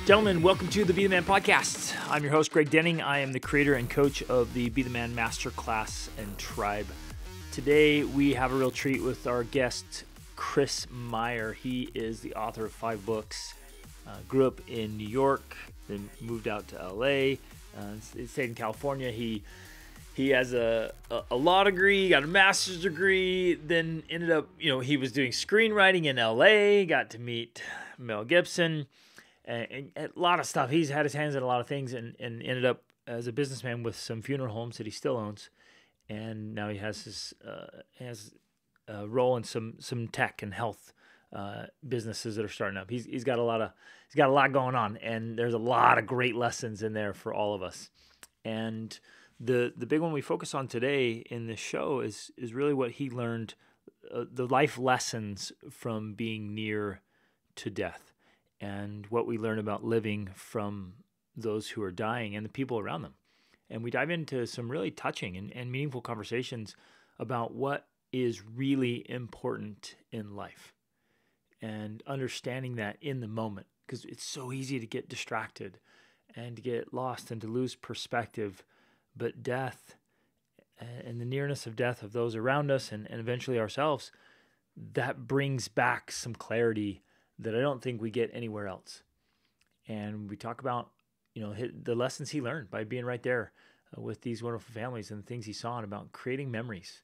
Gentlemen, welcome to the Be the Man podcast. I'm your host, Greg Denning. I am the creator and coach of the Be the Man Masterclass and Tribe. Today, we have a real treat with our guest, Chris Meyer. He is the author of 5 books. Grew up in New York, then moved out to LA, stayed in California. He has a law degree, got a master's degree, then ended up, he was doing screenwriting in LA, got to meet Mel Gibson, and a lot of stuff. He's had his hands in a lot of things and ended up as a businessman with some funeral homes that he still owns. And now he has a role in some tech and health businesses that are starting up. He's got a lot going on, and there's a lot of great lessons in there for all of us. And the big one we focus on today in this show is really what he learned, the life lessons from being near to death, and what we learn about living from those who are dying and the people around them. And we dive into some really touching and meaningful conversations about what is really important in life and understanding that in the moment, because it's so easy to get distracted and to get lost and to lose perspective. But death and the nearness of death of those around us and eventually ourselves, that brings back some clarity that I don't think we get anywhere else. And we talk about, the lessons he learned by being right there with these wonderful families and the things he saw, and about creating memories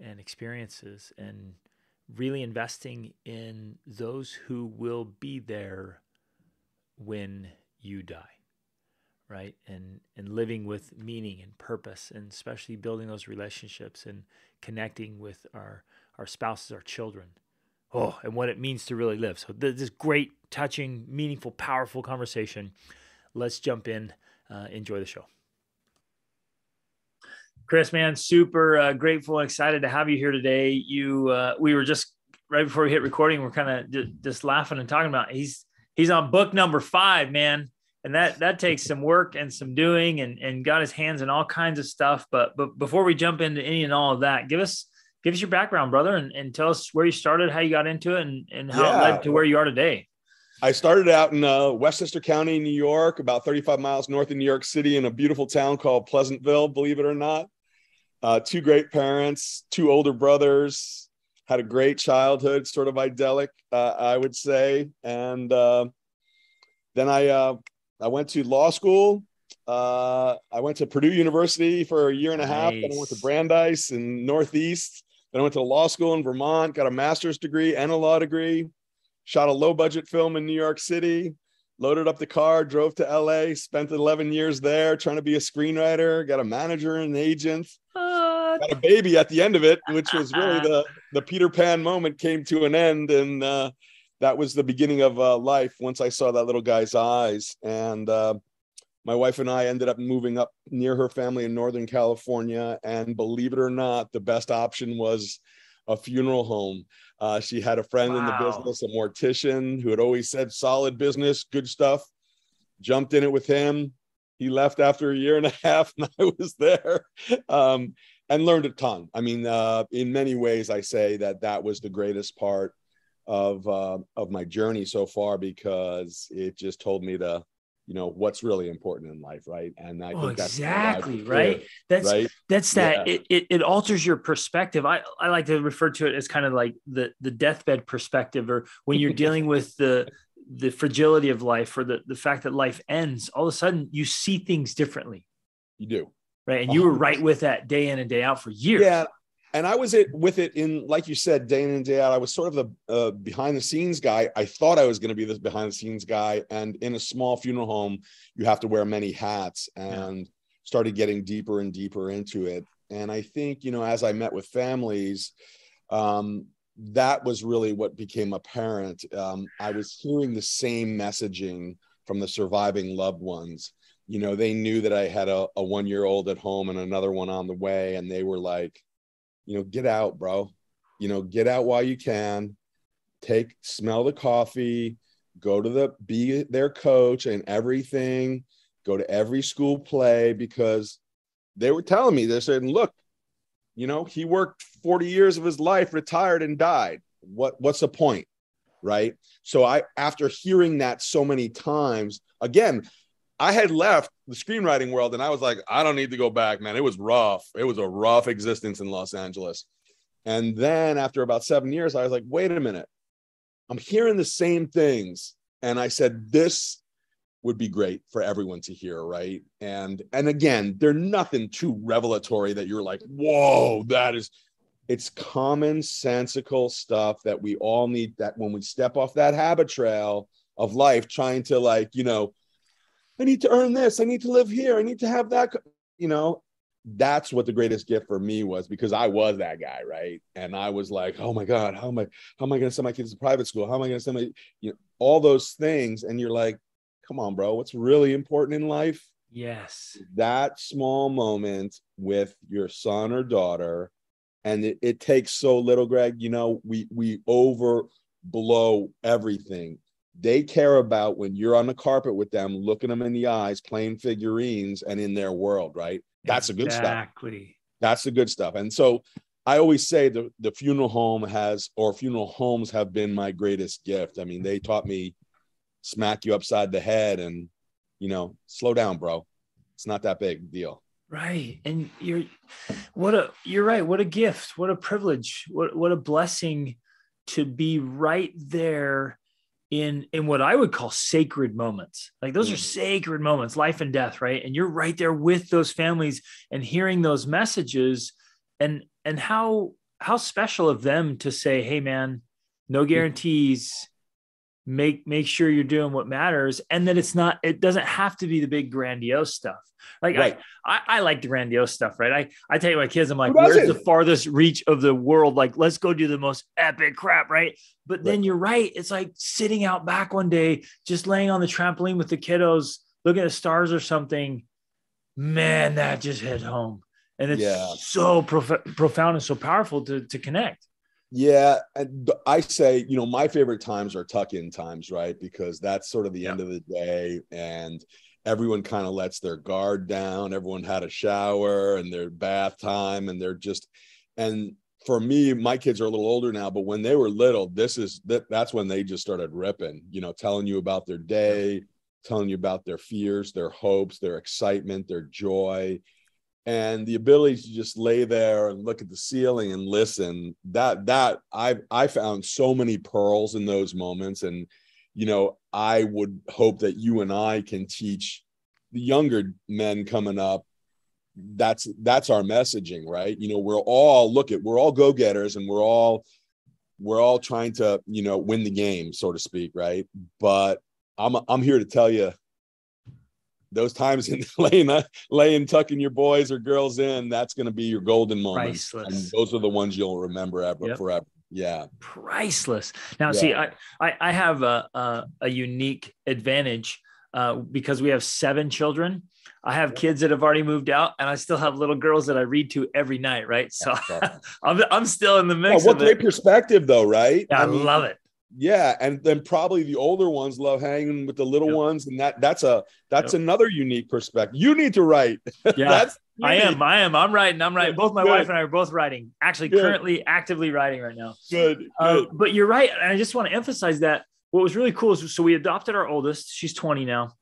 and experiences and really investing in those who will be there when you die, right? And living with meaning and purpose, and especially building those relationships and connecting with our spouses, our children. Oh, and what it means to really live. So this great, touching, meaningful, powerful conversation. Let's jump in. Enjoy the show. Chris, man, super grateful and excited to have you here today. We were just, right before we hit recording, we're kind of just laughing and talking about he's on book number 5, man. And that takes some work and some doing, and got his hands in all kinds of stuff. But before we jump into any and all of that, give us your background, brother, and tell us where you started, how you got into it, and how it led to where you are today. I started out in Westchester County, New York, about 35 miles north of New York City, in a beautiful town called Pleasantville, believe it or not. 2 great parents, 2 older brothers, had a great childhood, sort of idyllic, I would say. And then I went to law school. I went to Purdue University for a year and a half. Then I went to Brandeis in Northeast. Then I went to law school in Vermont, got a master's degree and a law degree, shot a low budget film in New York City, loaded up the car, drove to LA, spent 11 years there trying to be a screenwriter, got a manager and an agent, got a baby at the end of it, which was really the Peter Pan moment came to an end. And that was the beginning of life once I saw that little guy's eyes. And my wife and I ended up moving up near her family in Northern California. And believe it or not, the best option was a funeral home. She had a friend in the business, a mortician, who had always said solid business, good stuff. Jumped in it with him. He left after a year and a half, and I was there and learned a ton. I mean, in many ways, I say that was the greatest part of my journey so far, because it just told me what's really important in life, right? And I think that's exactly right. It alters your perspective. I like to refer to it as kind of like the deathbed perspective, or when you're dealing with the fragility of life, or the fact that life ends. All of a sudden, you see things differently. You do, right? And you were right with that day in and day out for years. Yeah. And I was with it in, like you said, day in and day out. I was sort of the behind the scenes guy. I thought I was going to be this behind the scenes guy. And in a small funeral home, you have to wear many hats, and started getting deeper and deeper into it. And I think, as I met with families, that was really what became apparent. I was hearing the same messaging from the surviving loved ones. They knew that I had a 1-year-old at home and another one on the way. And they were like, get out, bro, get out while you can, smell the coffee, be their coach and everything, go to every school play, because they were telling me, they said, look, he worked 40 years of his life, retired and died. What's the point? Right. So after hearing that so many times, again, I had left the screenwriting world and I was like, I don't need to go back, man. It was rough. It was a rough existence in Los Angeles. And then after about 7 years, I was like, wait a minute. I'm hearing the same things. And I said, this would be great for everyone to hear, right? And again, they're nothing too revelatory that you're like, whoa, it's commonsensical stuff that we all need, that when we step off that habit trail of life, trying to like, I need to earn this. I need to live here. I need to have that, that's what the greatest gift for me was, because I was that guy. Right. And I was like, oh my God, how am I going to send my kids to private school? How am I going to send my, all those things. And you're like, come on, bro, what's really important in life? Yes. That small moment with your son or daughter. And it takes so little, Greg, we overblow everything. They care about when you're on the carpet with them, looking them in the eyes, playing figurines and in their world, right? That's the good stuff. Exactly. That's the good stuff. And so I always say the funeral homes have been my greatest gift. I mean, they taught me smack you upside the head and, slow down, bro. It's not that big deal. Right. And you're right. What a gift, what a privilege, what a blessing to be right there in what I would call sacred moments. Like those are sacred moments, life and death. Right. And you're right there with those families and hearing those messages and how special of them to say, hey man, no guarantees, make sure you're doing what matters. And that it doesn't have to be the big grandiose stuff. Like right. I like the grandiose stuff, right? I tell my kids, I'm like, where's the farthest reach of the world? Like, let's go do the most epic crap, right? But then you're right. It's like sitting out back one day, just laying on the trampoline with the kiddos, looking at stars or something. Man, that just hit home. And it's so profound and so powerful to connect. Yeah. And I say, my favorite times are tuck-in times, right? Because that's sort of the end of the day. And everyone kind of lets their guard down. Everyone had a shower and their bath time, and and for me, my kids are a little older now, but when they were little, that's when they just started ripping, telling you about their day, telling you about their fears, their hopes, their excitement, their joy, and the ability to just lay there and look at the ceiling and listen. That I found so many pearls in those moments. And I would hope that you and I can teach the younger men coming up. That's our messaging, right? We're all go-getters, and we're all trying to, win the game, so to speak, right? But I'm here to tell you, those times in laying tucking your boys or girls in, that's going to be your golden moments. Priceless. And those are the ones you'll remember forever. Yeah. Priceless. Now, see, I have a unique advantage because we have 7 children. I have kids that have already moved out, and I still have little girls that I read to every night. Right. So I'm still in the mix. What great perspective though. Right. Yeah, I love it. Yeah. And then probably the older ones love hanging with the little ones. And that's another unique perspective. You need to write. Yeah. I am. I'm writing. Both my wife and I are both writing, actually currently actively writing right now. Good. But you're right. And I just want to emphasize that what was really cool is, so we adopted our oldest, she's 20 now.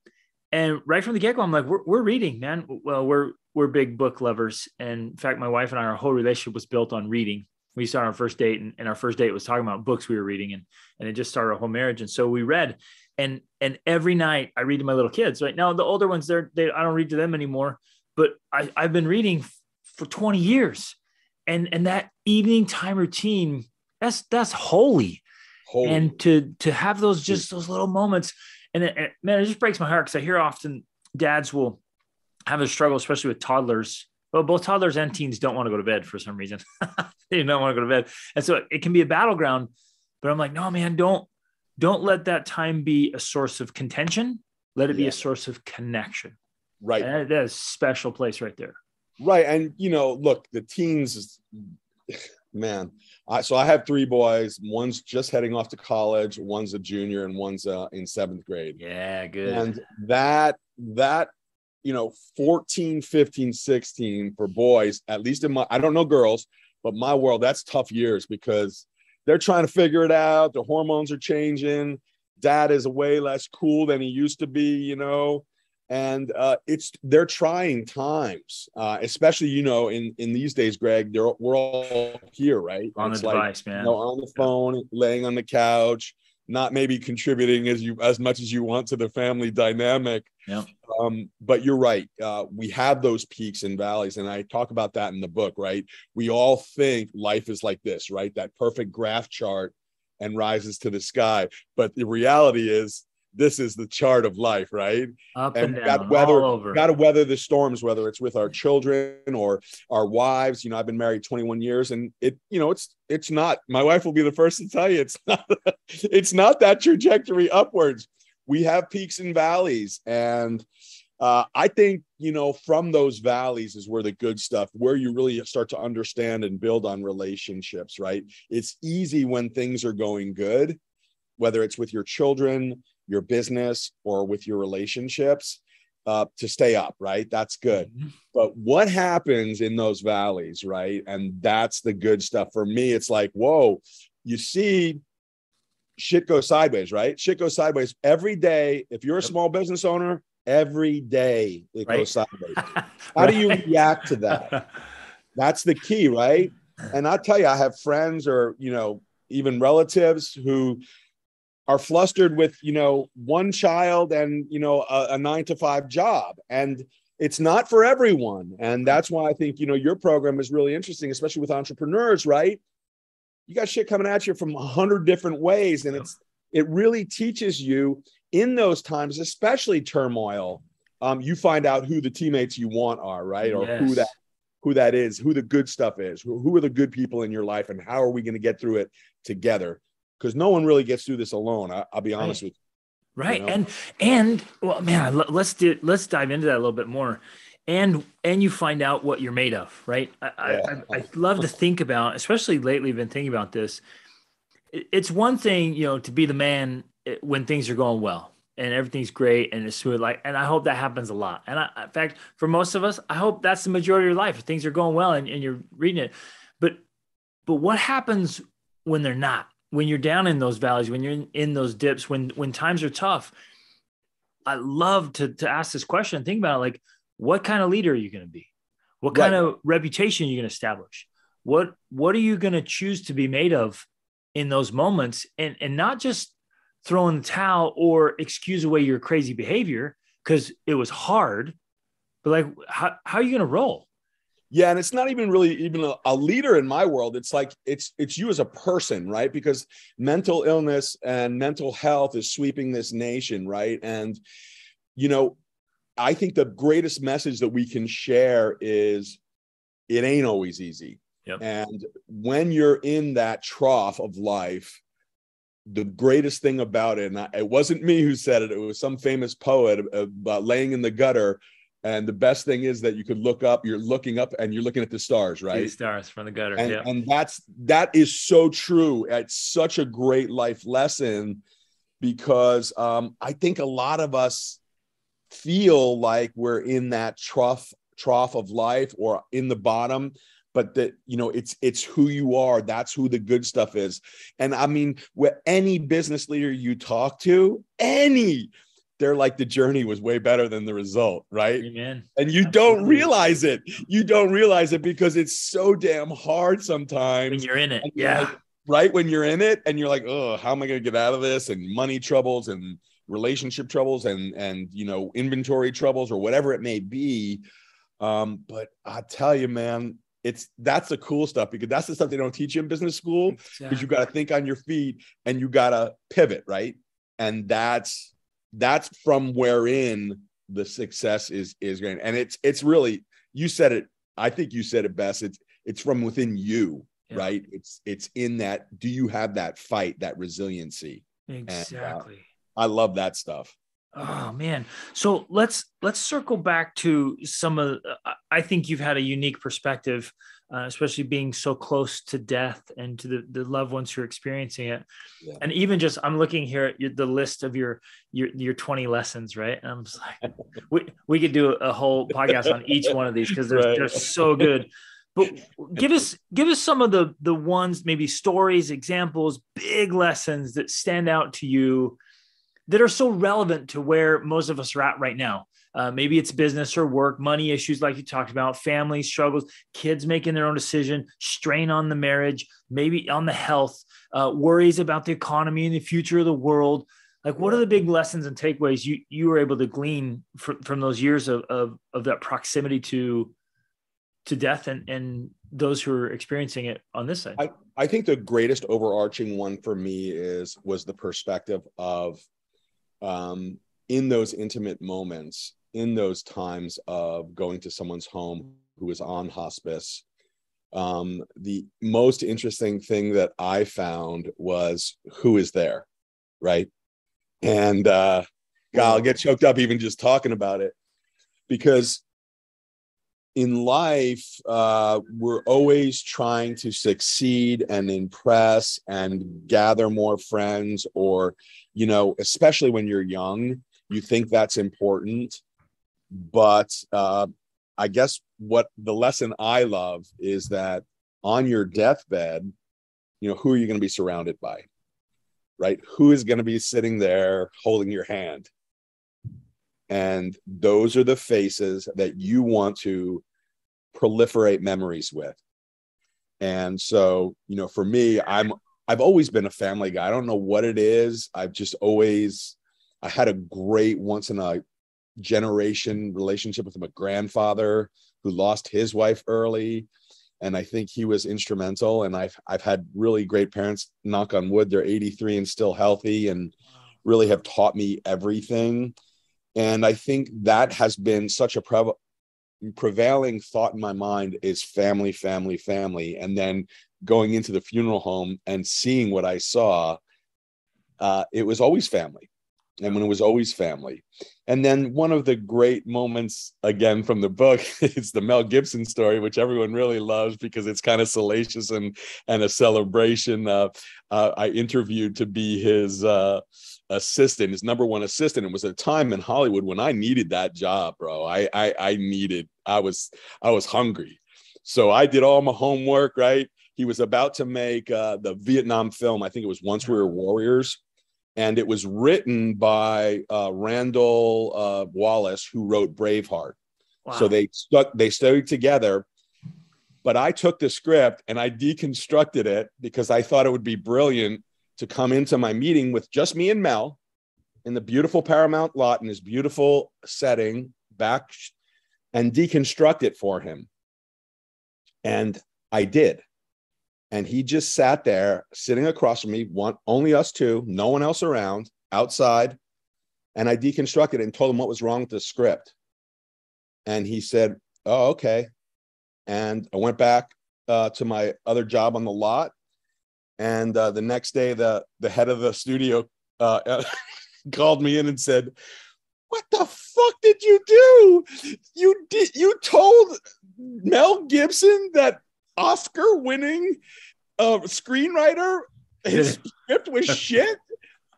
And right from the get-go, I'm like, we're reading, man. Well, we're big book lovers. And in fact, my wife and I, our whole relationship was built on reading. We started our first date, and our first date was talking about books we were reading, and it just started our whole marriage. And so we read, and every night I read to my little kids. Right now, the older ones, I don't read to them anymore, but I've been reading for 20 years, and that evening time routine, that's holy. And to have those little moments, and man, it just breaks my heart, because I hear often dads will have a struggle, especially with toddlers. Well, both toddlers and teens don't want to go to bed for some reason. They don't want to go to bed. And so it can be a battleground, but I'm like, no, man, don't let that time be a source of contention. Let it be a source of connection. Right. And that is a special place right there. Right. And, look, the teens, man, so I have 3 boys. One's just heading off to college. One's a junior, and one's in 7th grade. Yeah. Good. And that 14, 15, 16 for boys, at least I don't know girls, but my world, that's tough years, because they're trying to figure it out. Their hormones are changing. Dad is way less cool than he used to be, you know. And they're trying times, especially, you know, in these days, Greg, we're all here, right? On the device, man. You know, on the phone, laying on the couch, not maybe contributing as much as you want to the family dynamic. Yeah. But you're right. We have those peaks and valleys, and I talk about that in the book, right? We all think life is like this, right? That perfect graph chart and rises to the sky. But the reality is, this is the chart of life, right? Up and down, all over. Got to weather the storms, whether it's with our children or our wives. You know, I've been married 21 years, and it's not. My wife will be the first to tell you it's not that trajectory upwards. We have peaks and valleys, and I think, you know, from those valleys is where the good stuff, where you really start to understand and build on relationships, right? It's easy when things are going good, whether it's with your children, your business, or with your relationships, to stay up, right? That's good. Mm-hmm. But what happens in those valleys, right? And that's the good stuff. For me, it's like, whoa, you see shit go sideways, right? Shit goes sideways every day. If you're a small business owner, every day it goes sideways. How do you react to that? That's the key, right? And I'll tell you, I have friends or, you know, even relatives who are flustered with, you know, one child and, you know, a 9-to-5 job. And it's not for everyone. And that's why I think, you know, your program is really interesting, especially with entrepreneurs, right? You got shit coming at you from 100 different ways. And it really teaches you in those times, especially turmoil, you find out who the teammates you want are, right? Or who that is, who the good stuff is, who are the good people in your life, and how are we going to get through it together? Because no one really gets through this alone. I'll be honest with you. Right. You know? And well, man, let's dive into that a little bit more. And you find out what you're made of, right? I love to think about, especially lately, I've been thinking about this. It's one thing, you know, to be the man when things are going well and everything's great and it's smooth. And I hope that happens a lot. And in fact, for most of us, I hope that's the majority of your life. If things are going well and you're reading it. But what happens when they're not? When you're down in those valleys, when you're in those dips, when times are tough? I love to ask this question. Think about it, like, what kind of leader are you going to be? What kind of reputation are you going to establish? What are you going to choose to be made of in those moments? And not just throw in the towel or excuse away your crazy behavior because it was hard, but like, how are you going to roll? Yeah. And it's not even really even a leader in my world. It's like, it's you as a person, right? Because mental illness and mental health is sweeping this nation, right? And, you know, I think the greatest message that we can share is it ain't always easy. Yep. And when you're in that trough of life, the greatest thing about it, and it wasn't me who said it, it was some famous poet about laying in the gutter. And the best thing is that you could look up, you're looking up and you're looking at the stars, right? The stars from the gutter. And that is so true. It's such a great life lesson because I think a lot of us feel like we're in that trough of life or in the bottom, but that, you know, it's who you are. That's who the good stuff is. And I mean, with any business leader you talk to, they're like, the journey was way better than the result, right? Amen. And you don't realize it. You don't realize it because it's so damn hard sometimes. When you're in it. Yeah. Like, right. When you're in it and you're like, oh, how am I going to get out of this? And money troubles and relationship troubles and, you know, inventory troubles or whatever it may be. But I tell you, man, that's the cool stuff because that's the stuff they don't teach you in business school because you got to think on your feet and you got to pivot. Right. And that's from wherein the success is going. And it's really, you said it. I think you said it best. It's from within you, right? It's in that, do you have that fight, that resiliency? Exactly. And, I love that stuff. Oh man. So let's circle back to some of, I think you've had a unique perspective, especially being so close to death and to the loved ones who are experiencing it. Yeah. And even just, I'm looking here at the list of your 20 lessons, right? And I'm just like, we could do a whole podcast on each one of these because they're so good. But give us some of the ones, maybe stories, examples, big lessons that stand out to you that are so relevant to where most of us are at right now. Maybe it's business or work, money issues, like you talked about, family struggles, kids making their own decision, strain on the marriage, maybe on the health, worries about the economy and the future of the world. Like, what are the big lessons and takeaways you were able to glean from those years of that proximity to death and those who are experiencing it on this side? I think the greatest overarching one for me was the perspective of, in those intimate moments, in those times of going to someone's home who is on hospice, the most interesting thing that I found was who is there, right? And God, I'll get choked up even just talking about it, because in life, we're always trying to succeed and impress and gather more friends, or, especially when you're young, you think that's important. But I guess what the lesson I love is that on your deathbed, who are you going to be surrounded by, right? Who is going to be sitting there holding your hand? And those are the faces that you want to proliferate memories with. And so, for me, I've always been a family guy. I don't know what it is. I had a great once in a generation relationship with my grandfather, who lost his wife early. And I think he was instrumental. And I've had really great parents, knock on wood, they're 83 and still healthy, and really have taught me everything. And I think that has been such a prevailing thought in my mind, is family, family, family. And then going into the funeral home and seeing what I saw, it was always family. And when it was always family. And then one of the great moments, again, from the book, is the Mel Gibson story, which everyone really loves because it's kind of salacious and a celebration. I interviewed to be his assistant, his number one assistant. It was a time in Hollywood when I needed that job, bro. I was hungry. So I did all my homework, right? He was about to make the Vietnam film. I think it was Once We Were Warriors. And it was written by Randall Wallace, who wrote Braveheart. Wow. So they studied together. But I took the script and I deconstructed it because I thought it would be brilliant to come into my meeting with just me and Mel in the beautiful Paramount lot in this beautiful setting back, and deconstruct it for him. And I did. And he just sat there sitting across from me, only us two, no one else around, outside. And I deconstructed it and told him what was wrong with the script. And he said, "Oh, okay." And I went back to my other job on the lot. And the next day, the head of the studio called me in and said, "What the fuck did you do? You told Mel Gibson, that Oscar-winning screenwriter, his script was shit?"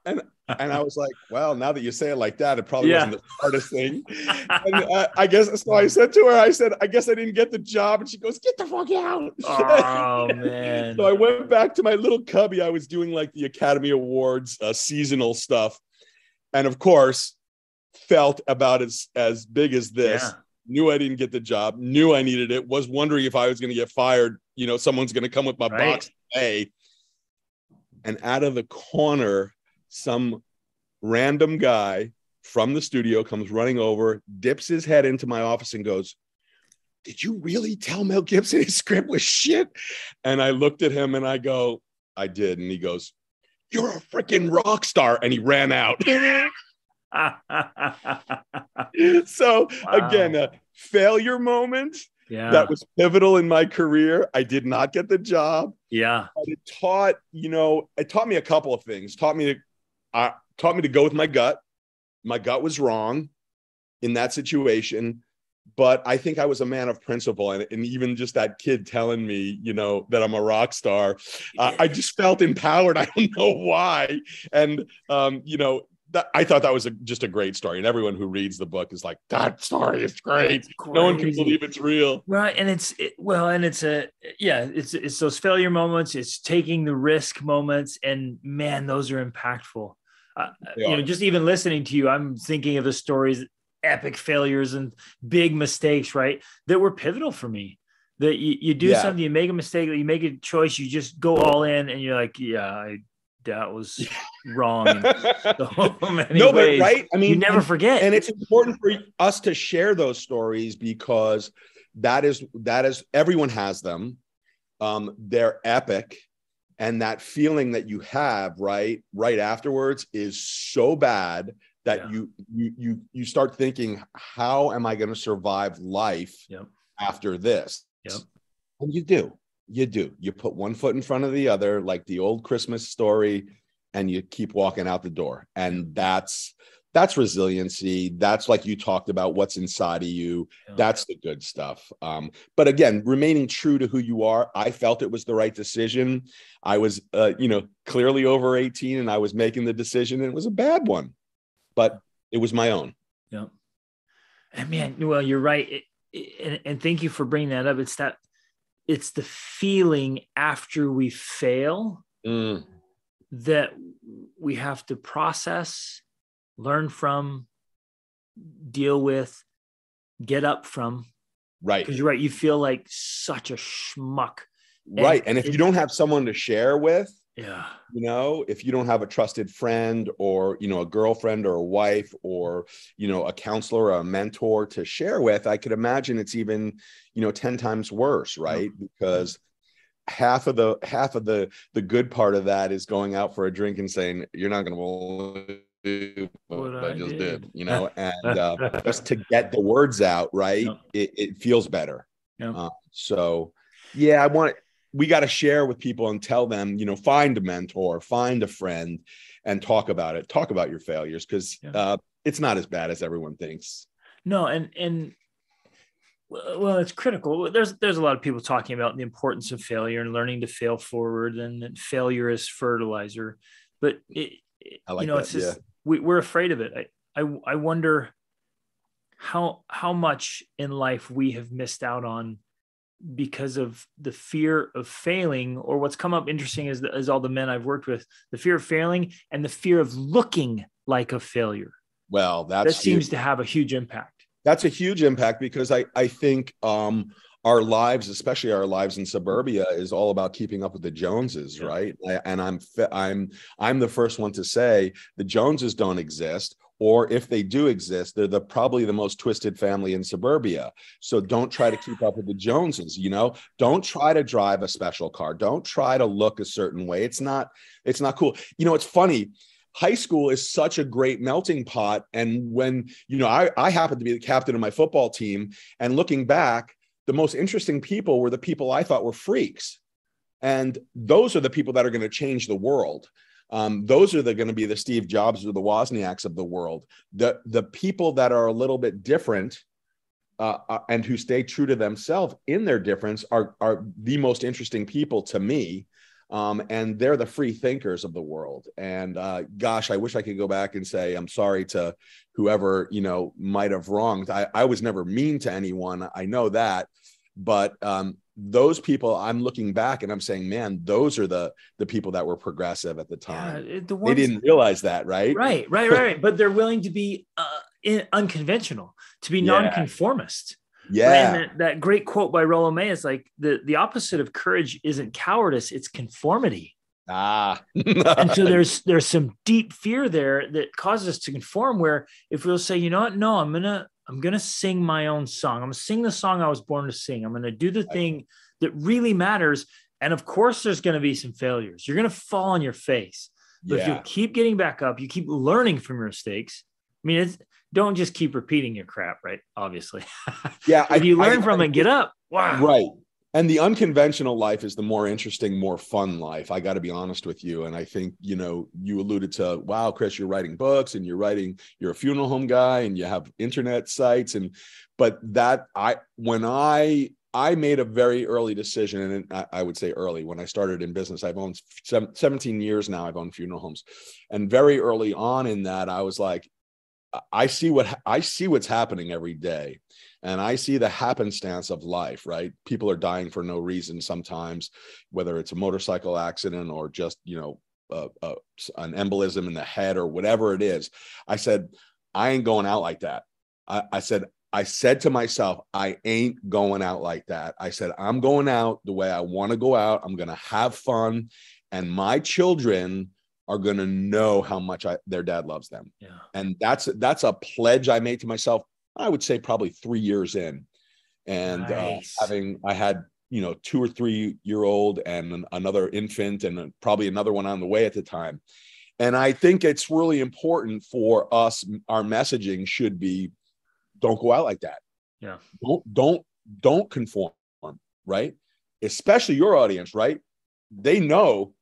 And I was like, well, now that you say it like that, it probably wasn't the hardest thing. And I guess so. I said to her, I guess I didn't get the job. And she goes, "Get the fuck out." Oh, man. So I went back to my little cubby. I was doing like the Academy Awards seasonal stuff. And of course, felt about as big as this. Yeah. Knew I didn't get the job, knew I needed it, was wondering if I was going to get fired. Someone's going to come with my box today. And out of the corner, some random guy from the studio comes running over, dips his head into my office and goes, "Did you really tell Mel Gibson his script was shit?" And I looked at him and I go, "I did." And he goes, "You're a freaking rock star." And he ran out. So again, a failure moment that was pivotal in my career. I did not get the job. Yeah. But it taught me a couple of things. Taught me to go with my gut. My gut was wrong in that situation. But I think I was a man of principle. And even just that kid telling me, that I'm a rock star, I just felt empowered. I don't know why. And, I thought that was just a great story. And everyone who reads the book is like, "That story is great. No one can believe it's real." Right. And it's those failure moments. It's taking the risk moments. And man, those are impactful. Just even listening to you, I'm thinking of the stories, epic failures and big mistakes, right? That were pivotal for me. That you do something, you make a mistake, you make a choice, you just go all in, and you're like, that was wrong in so many ways. But right, I mean, you never forget, and it's important for us to share those stories because that is everyone has them. They're epic, and that feeling that you have right afterwards is so bad that you start thinking, how am I going to survive life after this? And you put one foot in front of the other, like the old Christmas story, and you keep walking out the door. And that's resiliency. That's, like you talked about, what's inside of you. That's the good stuff. But again, remaining true to who you are. I felt it was the right decision. I was, clearly over 18, and I was making the decision, and it was a bad one, but it was my own. Yeah. And man, well, you're right. And thank you for bringing that up. It's the feeling after we fail that we have to process, learn from, deal with, get up from. Right. Because you're right. You feel like such a schmuck. Right. And if you don't have someone to share with, yeah, if you don't have a trusted friend or, a girlfriend or a wife or, a counselor or a mentor to share with, I could imagine it's even, 10 times worse. Right. Because half of the good part of that is going out for a drink and saying, you're not going to believe what I just did, and just to get the words out. Right. It feels better. We got to share with people and tell them, find a mentor, find a friend, and talk about it. Talk about your failures, because it's not as bad as everyone thinks. No, and well, it's critical. There's a lot of people talking about the importance of failure and learning to fail forward, and that failure is fertilizer. But it's just we're afraid of it. I wonder how much in life we have missed out on because of the fear of failing, or what's come up interesting is all the men I've worked with, the fear of failing and the fear of looking like a failure. Well, that seems to have a huge impact. That's a huge impact, because I think our lives, especially our lives in suburbia, is all about keeping up with the Joneses, right? And I'm the first one to say the Joneses don't exist. Or if they do exist, they're probably the most twisted family in suburbia. So don't try to keep up with the Joneses, Don't try to drive a special car. Don't try to look a certain way. It's not cool. It's funny. High school is such a great melting pot. And when, I happened to be the captain of my football team, and looking back, the most interesting people were the people I thought were freaks. And those are the people that are going to change the world. Those are going to be the Steve Jobs or the Wozniaks of the world. The people that are a little bit different and who stay true to themselves in their difference are the most interesting people to me. And they're the free thinkers of the world. And gosh, I wish I could go back and say, I'm sorry to whoever, might have wronged. I was never mean to anyone. I know that. But those people, I'm looking back and I'm saying, man, those are the people that were progressive at the time. They didn't realize that, right? Right. But they're willing to be unconventional, to be nonconformist. Yeah. Right? And that great quote by Rollo May is like, the opposite of courage isn't cowardice, it's conformity. And so there's some deep fear there that causes us to conform, where if we'll say, you know what, no, I'm gonna sing my own song. I'm gonna sing the song I was born to sing. I'm gonna do the thing that really matters. And of course, there's gonna be some failures. You're gonna fall on your face. But if you keep getting back up, you keep learning from your mistakes. I mean, don't just keep repeating your crap, right? Obviously. If you learn from it and get up, wow. Right. And the unconventional life is the more interesting, more fun life. I got to be honest with you. And I think, you alluded to, wow, Chris, you're writing books and you're a funeral home guy and you have internet sites. But when I made a very early decision, and I would say early, when I started in business, I've owned 17 years now, I've owned funeral homes. And very early on in that, I was like, I see what's happening every day. And I see the happenstance of life, right? People are dying for no reason sometimes, whether it's a motorcycle accident or just, an embolism in the head or whatever it is. I said, I ain't going out like that. I said to myself, I ain't going out like that. I said, I'm going out the way I want to go out. I'm going to have fun. And my children are going to know how much their dad loves them. Yeah. And that's a pledge I made to myself, I would say probably 3 years in. And nice. I had, 2 or 3 year old and another infant and probably another one on the way at the time. And I think it's really important for us. Our messaging should be, don't go out like that. Yeah. Don't conform, right? Especially your audience, right? They know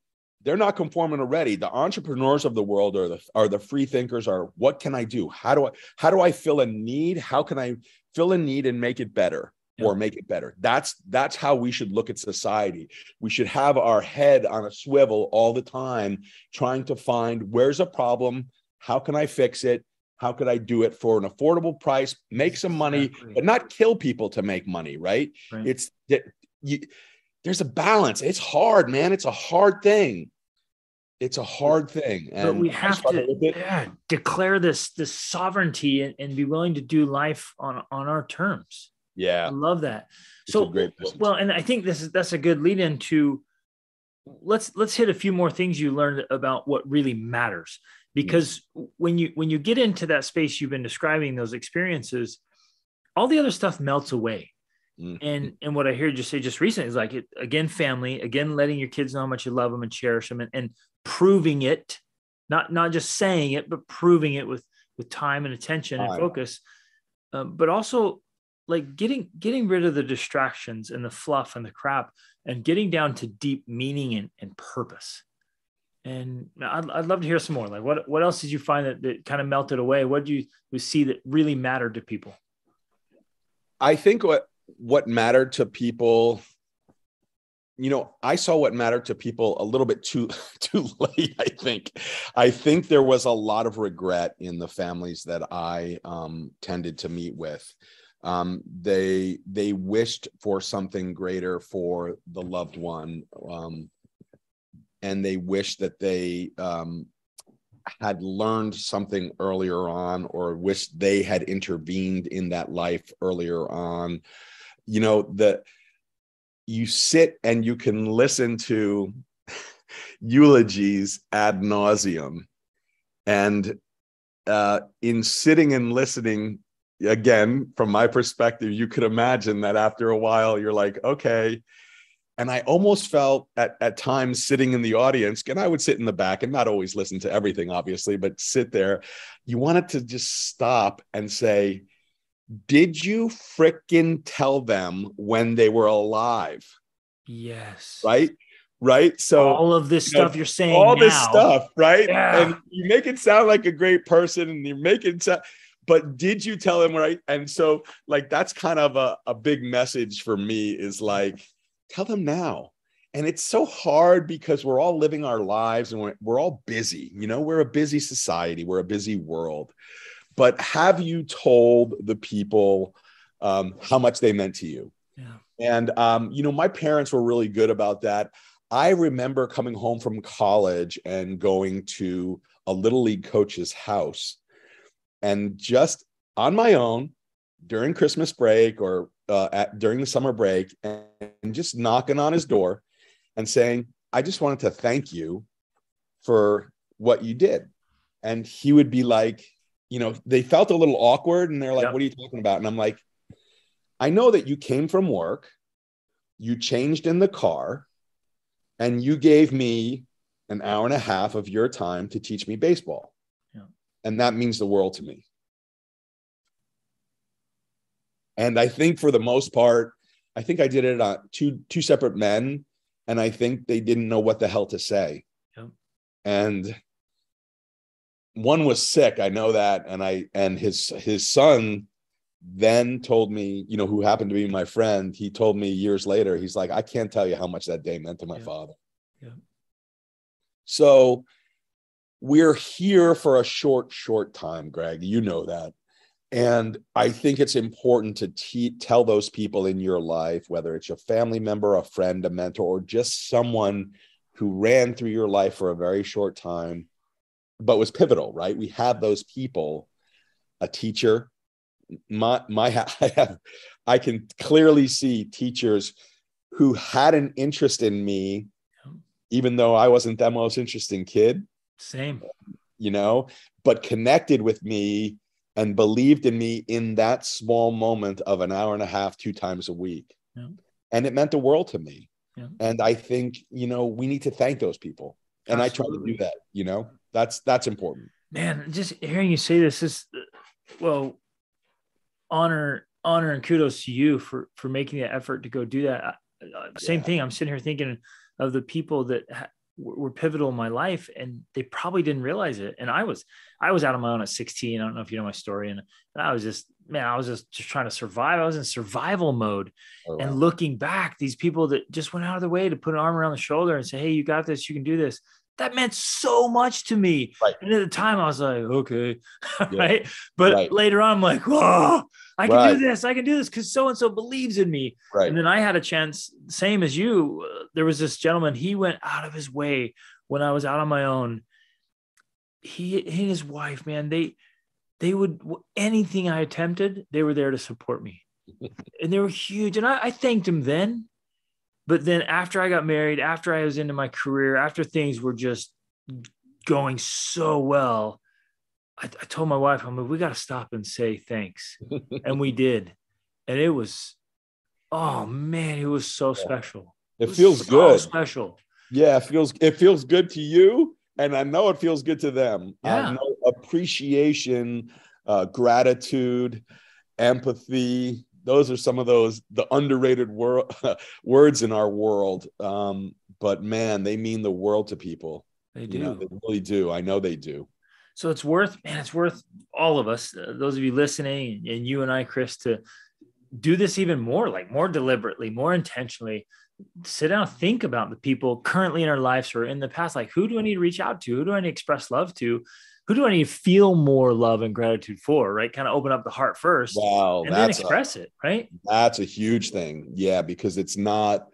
they're not conforming already. The entrepreneurs of the world are the free thinkers. Are what can I do? How do I fill a need? How can I fill a need and make it better? Or make it better. That's how we should look at society. We should have our head on a swivel all the time, trying to find where's a problem, how can I fix it, how could I do it for an affordable price, make some money, but not kill people to make money, right? There's a balance. It's hard, man. It's a hard thing. It's a hard thing. And but we have to declare this sovereignty and be willing to do life on our terms. Yeah. I love that. So, well, and I think that's a good lead into, let's hit a few more things you learned about what really matters, because when you get into that space, you've been describing those experiences, all the other stuff melts away. And what I heard you say just recently is like, again, family, again, letting your kids know how much you love them and cherish them and proving it, not just saying it, but proving it with time and attention and focus. But also, like getting rid of the distractions and the fluff and the crap and getting down to deep meaning and purpose. And I'd love to hear some more. Like what else did you find that kind of melted away? What did you see that really mattered to people? I think what mattered to people, I saw what mattered to people a little bit too late. I think there was a lot of regret in the families that I tended to meet with. They wished for something greater for the loved one. And they wished that they had learned something earlier on, or wished they had intervened in that life earlier on. You sit and you can listen to eulogies ad nauseum. And in sitting and listening, again, from my perspective, you could imagine that after a while, you're like, okay. And I almost felt at times sitting in the audience, and I would sit in the back and not always listen to everything, obviously, but sit there. You wanted to just stop and say, did you fricking tell them when they were alive? Yes. Right. So all of this stuff you're saying all now, this stuff, right? Yeah. And you make it sound like a great person and you're making but did you tell them, right? And so like, that's kind of a big message for me, is like, tell them now. And it's so hard because we're all living our lives and we're all busy. We're a busy society. We're a busy world. But have you told the people how much they meant to you? Yeah. And, my parents were really good about that. I remember coming home from college and going to a Little League coach's house, and just on my own during Christmas break or during the summer break, and just knocking on his door and saying, I just wanted to thank you for what you did. And he would be like, they felt a little awkward and they're like, What are you talking about? And I'm like, I know that you came from work, you changed in the car, and you gave me an hour and a half of your time to teach me baseball. Yeah. And that means the world to me. And I think for the most part, I think I did it on two separate men, and I think they didn't know what the hell to say. Yeah. And one was sick, I know that, and his son then told me, who happened to be my friend, he told me years later, he's like, I can't tell you how much that day meant to my father. Yeah. So we're here for a short time, Greg, you know that. And I think it's important to tell those people in your life, whether it's a family member, a friend, a mentor, or just someone who ran through your life for a very short time, but was pivotal, right? We have those people, a teacher. I can clearly see teachers who had an interest in me, even though I wasn't the most interesting kid. Same. But connected with me and believed in me in that small moment of an hour and a half, 2 times a week. Yeah. And it meant the world to me. Yeah. And I think, we need to thank those people. And Absolutely. I try to do that, that's important. Man, just hearing you say this is, well, honor and kudos to you for making the effort to go do that. Same thing. I'm sitting here thinking of the people that were pivotal in my life, and they probably didn't realize it. And I was out on my own at 16. I don't know if you know my story. And I was just trying to survive. I was in survival mode. Oh, wow. And looking back, these people that just went out of their way to put an arm around the shoulder and say, hey, you got this, you can do this. That meant so much to me. Right. And at the time I was like, okay. Right. But later on, I'm like, whoa, I can do this. I can do this because so-and-so believes in me. Right. And then I had a chance, same as you. There was this gentleman, he went out of his way when I was out on my own. He and his wife, man, they would, anything I attempted, they were there to support me. And they were huge. And I thanked him then. But then after I got married, after I was into my career, after things were just going so well, I told my wife, I'm like, we got to stop and say thanks. And we did. And it was, oh man, it was so special. It feels good. So special. Yeah, it feels good to you. And I know it feels good to them. Yeah. I know appreciation, gratitude, empathy. Those are some of the underrated words in our world. But man, they mean the world to people. They do. They really do. I know they do. So it's worth all of us, those of you listening, and you and I, Chris, to do this even more, like more deliberately, more intentionally. Sit down, think about the people currently in our lives or in the past. Like, who do I need to reach out to? Who do I need to express love to? Who do I need to feel more love and gratitude for, right? Kind of open up the heart first. Wow. And then express it, right? That's a huge thing. Yeah, because it's not.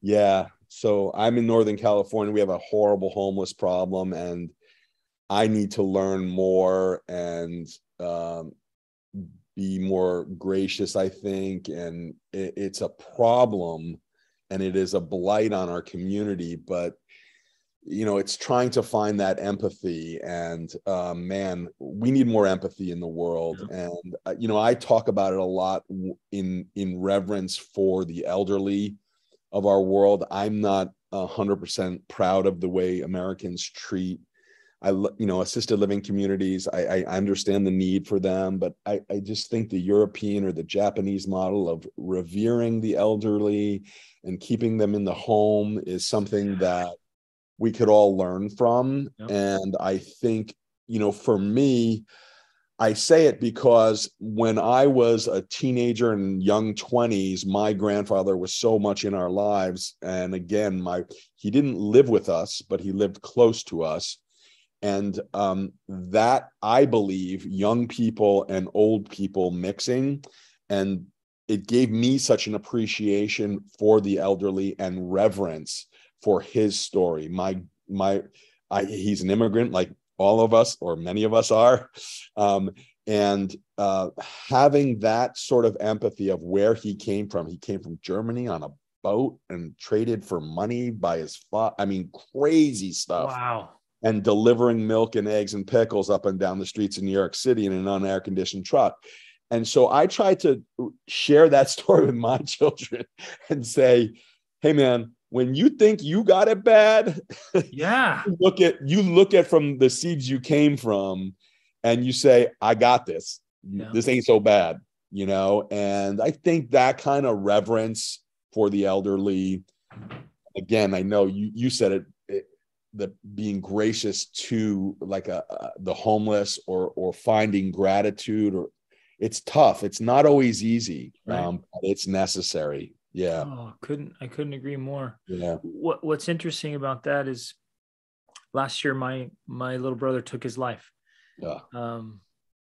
Yeah. So I'm in Northern California. We have a horrible homeless problem, and I need to learn more and be more gracious, I think. And it's a problem, and it is a blight on our community, but it's trying to find that empathy, and man, we need more empathy in the world. Yeah. And I talk about it a lot in reverence for the elderly of our world. I'm not 100% proud of the way Americans treat assisted living communities. I understand the need for them, but I just think the European or the Japanese model of revering the elderly and keeping them in the home is something that we could all learn from. Yep. And I think, for me, I say it because when I was a teenager and young 20s, my grandfather was so much in our lives. And again, he didn't live with us, but he lived close to us. And that, I believe, young people and old people mixing, and it gave me such an appreciation for the elderly and reverence for his story. He's an immigrant like all of us, or many of us are. And having that sort of empathy of where he came from Germany on a boat and traded for money by his father. I mean, crazy stuff. Wow. And delivering milk and eggs and pickles up and down the streets in New York City in an unair conditioned truck. And so I try to share that story with my children and say, hey man, when you think you got it bad, yeah, you look at from the seeds you came from, and you say, I got this. Yeah. This ain't so bad, And I think that kind of reverence for the elderly. Again, I know you said it, the being gracious to like the homeless or finding gratitude, or it's tough. It's not always easy. Right. But it's necessary. Yeah. Oh, I couldn't agree more. Yeah. What's interesting about that is last year, my little brother took his life. Yeah.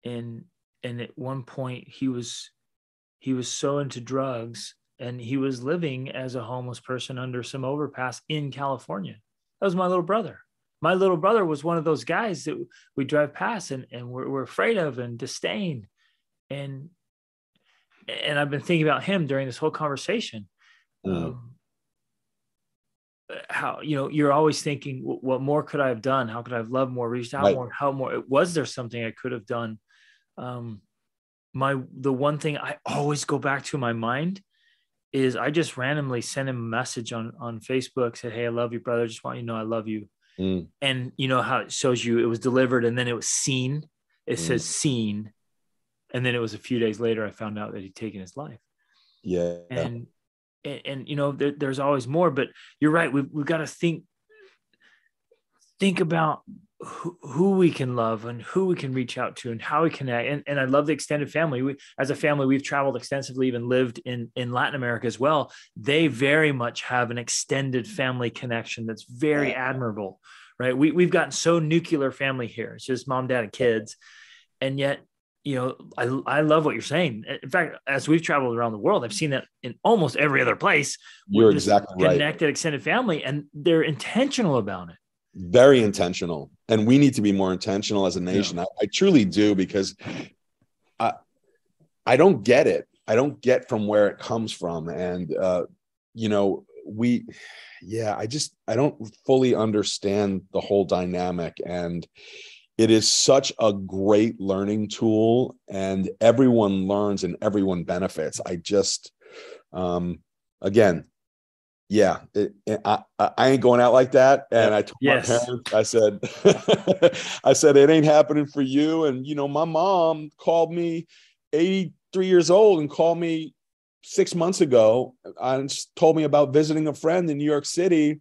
And at one point he was so into drugs and he was living as a homeless person under some overpass in California. That was my little brother. My little brother was one of those guys that we drive past and we're afraid of and disdain. And I've been thinking about him during this whole conversation. How, you're always thinking, what more could I have done? How could I have loved more, reached out more? How more? Was there something I could have done? The one thing I always go back to in my mind is I just randomly sent him a message on Facebook, said, "Hey, I love you, brother. Just want you to know I love you." And you know how it shows you it was delivered and then it was seen. It says seen. And then it was a few days later, I found out that he'd taken his life. Yeah. And there's always more, but you're right. We've got to think about who we can love and who we can reach out to and how we connect. And I love the extended family. As a family, we've traveled extensively, even lived in Latin America as well. They very much have an extended family connection that's very admirable, right? We've gotten so nuclear family here. It's just mom, dad, and kids. And yet, I love what you're saying. In fact, as we've traveled around the world, I've seen that in almost every other place. You're exactly right. Connected extended family, and they're intentional about it. Very intentional. And we need to be more intentional as a nation. Yeah. I truly do, because I don't get it. I don't get from where it comes from. And, I don't fully understand the whole dynamic. And it is such a great learning tool, and everyone learns and everyone benefits. I just, again, I ain't going out like that. And I told my parents, I said, it ain't happening for you. And, my mom called me 83 years old and called me 6 months ago and told me about visiting a friend in New York City.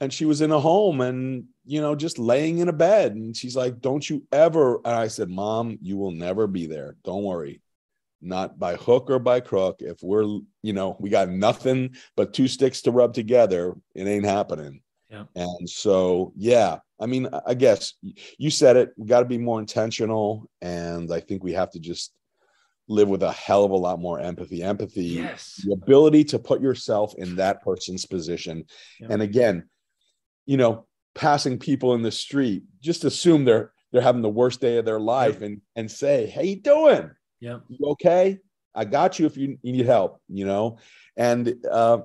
And she was in a home and, just laying in a bed. And she's like, don't you ever. And I said, Mom, you will never be there. Don't worry. Not by hook or by crook. If we're, we got nothing but two sticks to rub together, it ain't happening. Yeah. And so, I guess you said it. We got to be more intentional. And I think we have to just live with a hell of a lot more empathy, the ability to put yourself in that person's position. Yeah. And again, passing people in the street, just assume they're having the worst day of their life and say, "How you doing? Yeah. You okay? I got you if you need help," and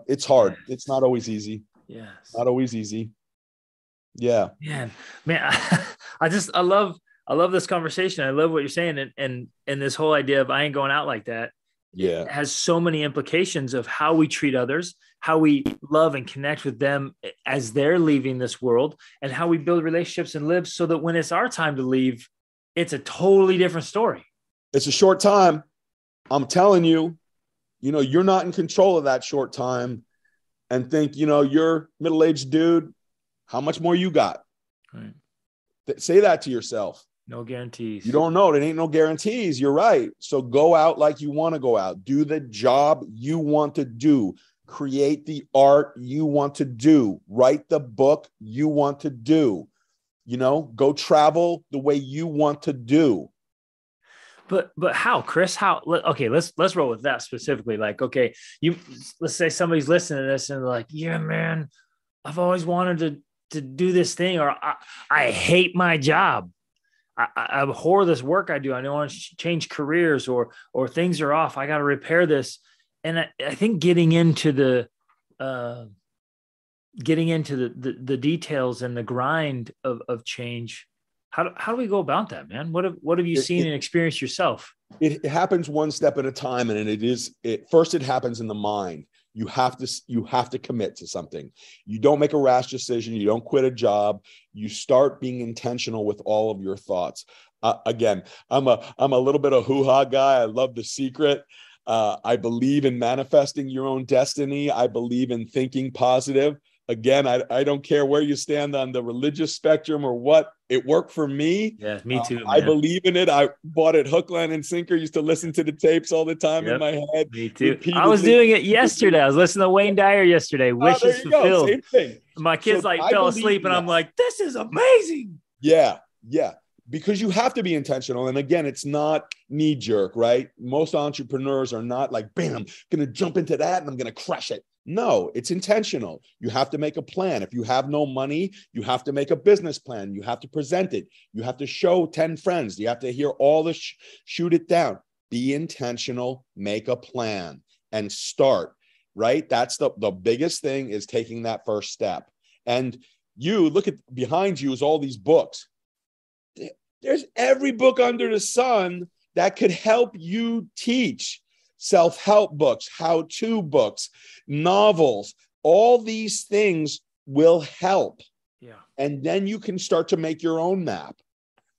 it's hard. It's not always easy. Yeah. Not always easy. Yeah. Man, I love this conversation. I love what you're saying. And this whole idea of I ain't going out like that. Yeah. It has so many implications of how we treat others, how we love and connect with them as they're leaving this world, and how we build relationships and live so that when it's our time to leave, it's a totally different story. It's a short time. I'm telling you, you're not in control of that short time, and think, you're middle-aged dude. How much more you got? Right. Say that to yourself. No guarantees. You don't know. It ain't no guarantees. You're right. So go out like you want to go out. Do the job you want to do. Create the art you want to do. Write the book you want to do. Go travel the way you want to do. But how, Chris? How? Okay, let's roll with that specifically. Like, okay, let's say somebody's listening to this and they're like, "Yeah, man, I've always wanted to do this thing," or I hate my job. I abhor this work I do. I don't want to change careers, or things are off. I got to repair this. And I think getting into the details and the grind of change. How do we go about that, man? What have you seen and experienced yourself? It happens one step at a time. And first it happens in the mind. You have to commit to something. You don't make a rash decision. You don't quit a job. You start being intentional with all of your thoughts. Again, I'm a little bit of hoo-ha guy. I love The Secret. I believe in manifesting your own destiny. I believe in thinking positive. Again, I don't care where you stand on the religious spectrum or what. It worked for me. Yeah, me too. I believe in it. I bought it hook, line, and sinker. Used to listen to the tapes all the time in my head. Me too. Repeatedly. I was doing it yesterday. I was listening to Wayne Dyer yesterday. Wishes fulfilled. Same thing. My kids fell asleep, and I'm like, this is amazing. Yeah. because you have to be intentional. And again, it's not knee jerk, right? Most entrepreneurs are not like, bam, I'm going to jump into that and I'm going to crush it. No, it's intentional. You have to make a plan. If you have no money, you have to make a business plan. You have to present it. You have to show 10 friends. You have to hear all the shoot it down. Be intentional, make a plan and start, right? That's the biggest thing, is taking that first step. And you look at behind you is all these books. There's every book under the sun that could help you teach. Self-help books, how-to books, novels, all these things will help. Yeah. And then you can start to make your own map.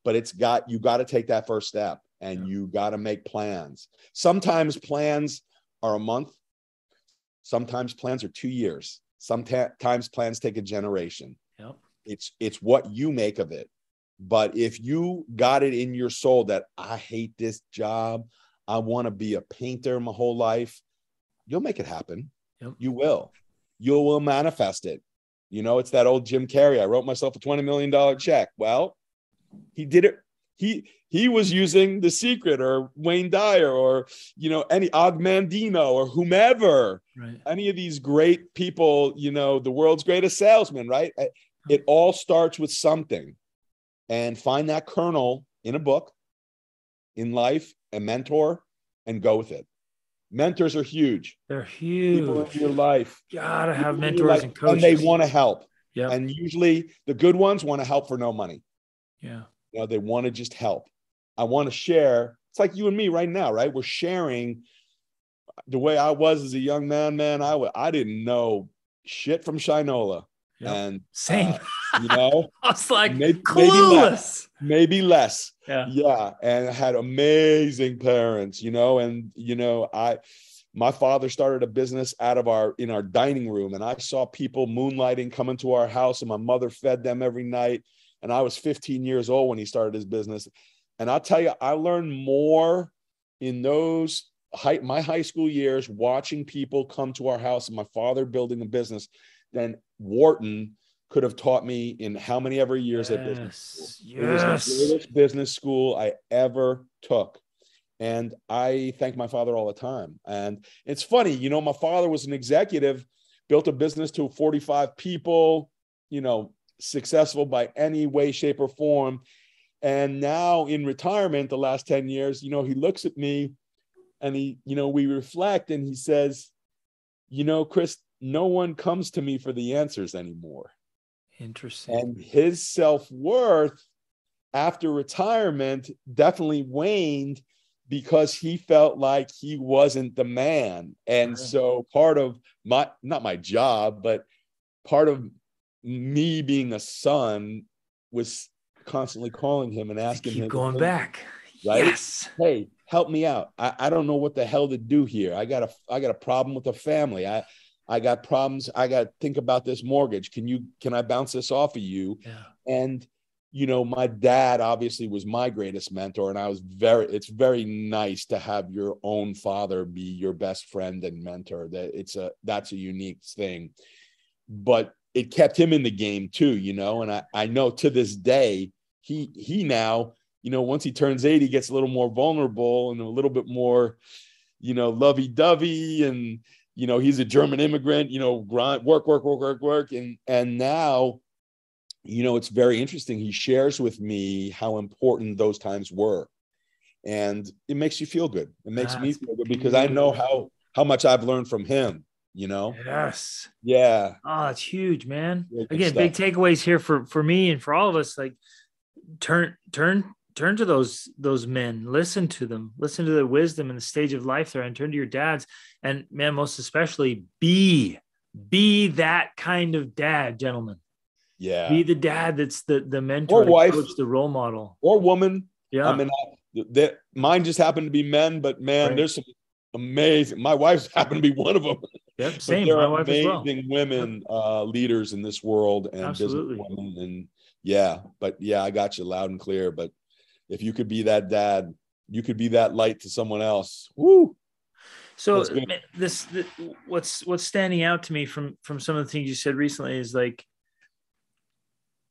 But you got to take that first step, and you got to make plans. Sometimes plans are a month. Sometimes plans are 2 years. Sometimes plans take a generation. Yep. It's what you make of it. But if you got it in your soul that I hate this job, I want to be a painter my whole life, you'll make it happen. Yep. You will. You will manifest it. You know, it's that old Jim Carrey. I wrote myself a $20 million check. Well, he did it. He was using The Secret or Wayne Dyer or, any Og Mandino or whomever, right. Any of these great people, the world's greatest salesman, right? It all starts with something. And find that kernel in a book, in life, a mentor, and go with it. Mentors are huge. They're huge. People in your life. Gotta have mentors and coaches. And they want to help. Yep. And usually the good ones want to help for no money. Yeah. They want to just help. I want to share. It's like you and me right now, right? We're sharing the way I was as a young man, I didn't know shit from Shinola. Yep. And same. I was like clueless. Maybe less. Yeah. And I had amazing parents, and my father started a business in our dining room, and I saw people moonlighting come into our house, and my mother fed them every night. And I was 15 years old when he started his business. And I'll tell you, I learned more in my high school years, watching people come to our house and my father building a business, than Wharton could have taught me in how many ever years at business school. Yes. It was the greatest business school I ever took. And I thank my father all the time. And it's funny, my father was an executive, built a business to 45 people, successful by any way, shape, or form. And now in retirement, the last 10 years, he looks at me and we reflect, and he says, Chris, no one comes to me for the answers anymore. Interesting. And his self-worth after retirement definitely waned because he felt like he wasn't the man. And so part of not my job, but part of me being a son was constantly calling him and asking him. Keep going back. Right? Yes. Hey, help me out. I don't know what the hell to do here. I got a problem with the family. I got problems. I got to think about this mortgage. Can I bounce this off of you? Yeah. And, my dad obviously was my greatest mentor. And it's very nice to have your own father be your best friend and mentor. That's a unique thing, but it kept him in the game too, and I know to this day, he now, once he turns 80, gets a little more vulnerable and a little bit more, lovey-dovey, and, he's a German immigrant, grind, work. And now, it's very interesting. He shares with me how important those times were. And it makes you feel good. It makes me feel good because I know how much I've learned from him, Yes. Yeah. Oh, that's huge, man. Really Again, big takeaways here for me and for all of us. Like turn to those men, listen to them, listen to their wisdom and the stage of life they're in, turn to your dads, and man, most especially be that kind of dad, gentlemen. Yeah. Be the dad that's the mentor, or wife, the coach, the role model, or woman. Yeah. I mean, mine just happened to be men, but man, there's some amazing. My wife's happened to be one of them. Yep, same. There my are wife amazing as well. women leaders in this world, and Absolutely. business women, and I got you loud and clear. But if you could be that dad, you could be that light to someone else. Woo! So what's standing out to me from some of the things you said recently is like,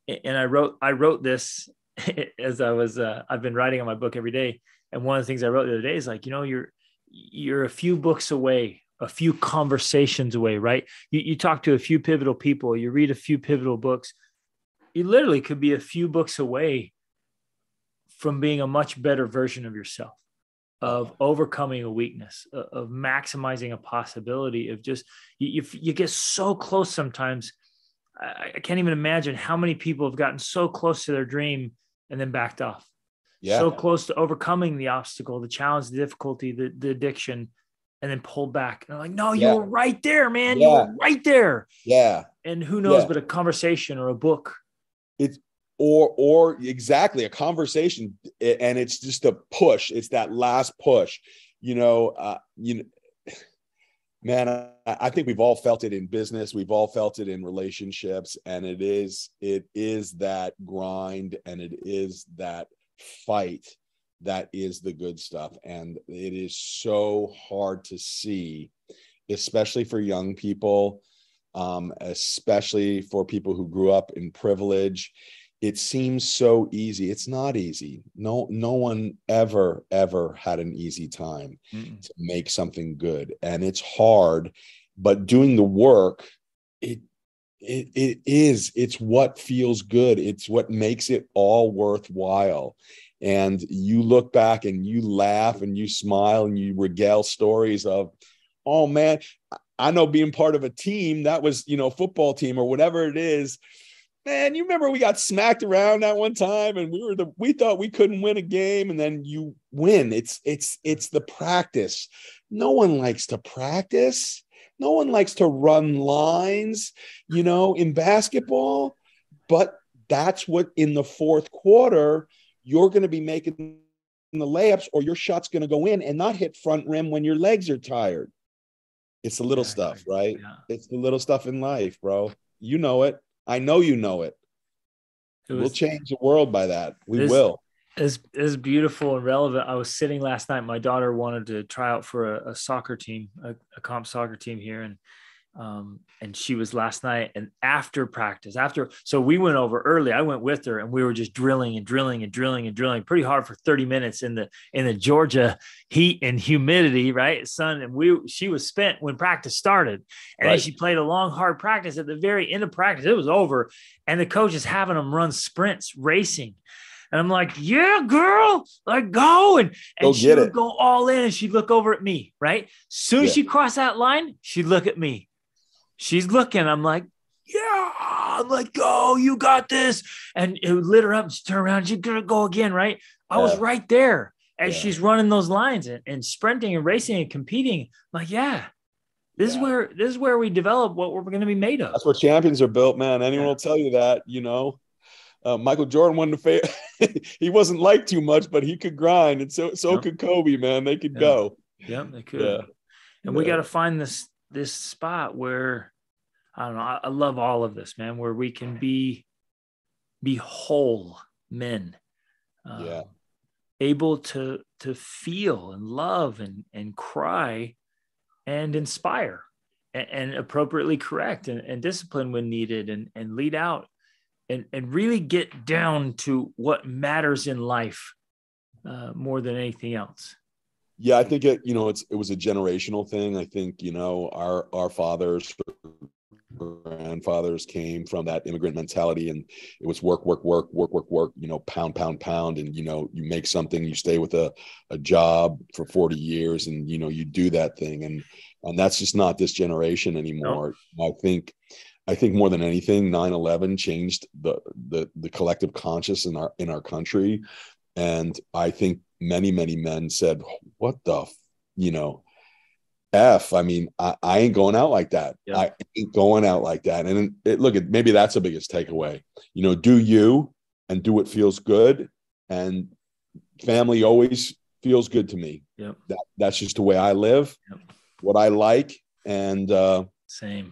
and I wrote this, as I've been writing on my book every day. And one of the things I wrote the other day is like, you're a few books away, a few conversations away, right? You talk to a few pivotal people, you read a few pivotal books. You literally could be a few books away from being a much better version of yourself, of overcoming a weakness, of maximizing a possibility, of just, you get so close sometimes. I can't even imagine how many people have gotten so close to their dream and then backed off. Yeah. So close to overcoming the obstacle, the challenge, the difficulty, the addiction, and then pulled back. And they're like, no, you were right there, man. You were right there. Yeah. And who knows, but a conversation or a book. It's or exactly a conversation. And it's just a push. It's that last push, man, I think we've all felt it in business. We've all felt it in relationships, and it is that grind, and it is that fight that is the good stuff. And it is so hard to see, especially for young people, especially for people who grew up in privilege. It seems so easy. It's not easy. No one ever had an easy time to make something good. And it's hard, but doing the work, it's what feels good. It's what makes it all worthwhile. And you look back and you laugh and you smile and you regale stories of, oh man, I know being part of a team that was, football team or whatever it is. Man, you remember we got smacked around that one time and we thought we couldn't win a game, and then you win. It's the practice. No one likes to practice. No one likes to run lines, in basketball, but that's what in the fourth quarter, you're going to be making the layups, or your shot's going to go in and not hit front rim when your legs are tired. It's the little stuff, right? Yeah. It's the little stuff in life, bro. You know it. I know you know it. We'll change the world by that. We will. It's beautiful and relevant. I was sitting last night. My daughter wanted to try out for a soccer team, a comp soccer team here. And she was last night, and after practice, so we went over early. I went with her, and we were just drilling pretty hard for 30 minutes in the Georgia heat and humidity, right? Sun. And she was spent when practice started. And then she played a long, hard practice. At the very end of practice, it was over. And the coach is having them run sprints, racing. And I'm like, yeah, girl, like go. And she would go all in, and she'd look over at me, right? Soon as she crossed that line, she'd look at me. She's looking. I'm like, yeah. I'm like, go, you got this. And it lit her up. She turned around. She's going to go again, right? I was right there as she's running those lines and sprinting and racing and competing. I'm like, this is where we develop what we're going to be made of. That's what champions are built, man. Anyone will tell you that, Michael Jordan wasn't he wasn't liked too much, but he could grind. And so could Kobe, man. They could go. Yep, they could. Yeah. And we got to find this spot where, I don't know, I love all of this, man, where we can be whole men, able to feel and love and cry and inspire and appropriately correct and discipline when needed and lead out and really get down to what matters in life more than anything else. Yeah, I think it was a generational thing. I think, our fathers, grandfathers came from that immigrant mentality, and it was work, pound. And, you make something, you stay with a job for 40 years and, you do that thing. And that's just not this generation anymore. Nope. I think more than anything, 9/11 changed the collective conscious in our country. And I think many men said, what the, F, I mean, I ain't going out like that. Yep. I ain't going out like that. And maybe that's the biggest takeaway, do you and do what feels good. And family always feels good to me. Yep. That's just the way I live, what I like. And, same,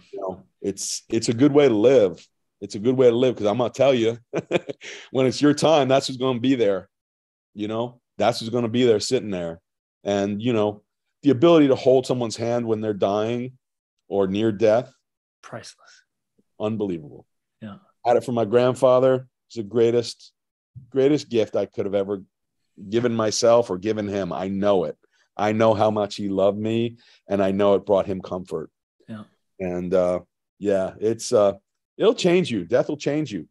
it's a good way to live. It's a good way to live. Cause I'm going to tell you when it's your time, that's who's going to be there. That's who's going to be there sitting there. And, the ability to hold someone's hand when they're dying or near death. Priceless. Unbelievable. Yeah. Had it from my grandfather. He's the greatest. greatest gift I could have ever given myself or given him. I know it. I know how much he loved me, and I know it brought him comfort. Yeah. And it'll change you. Death will change you.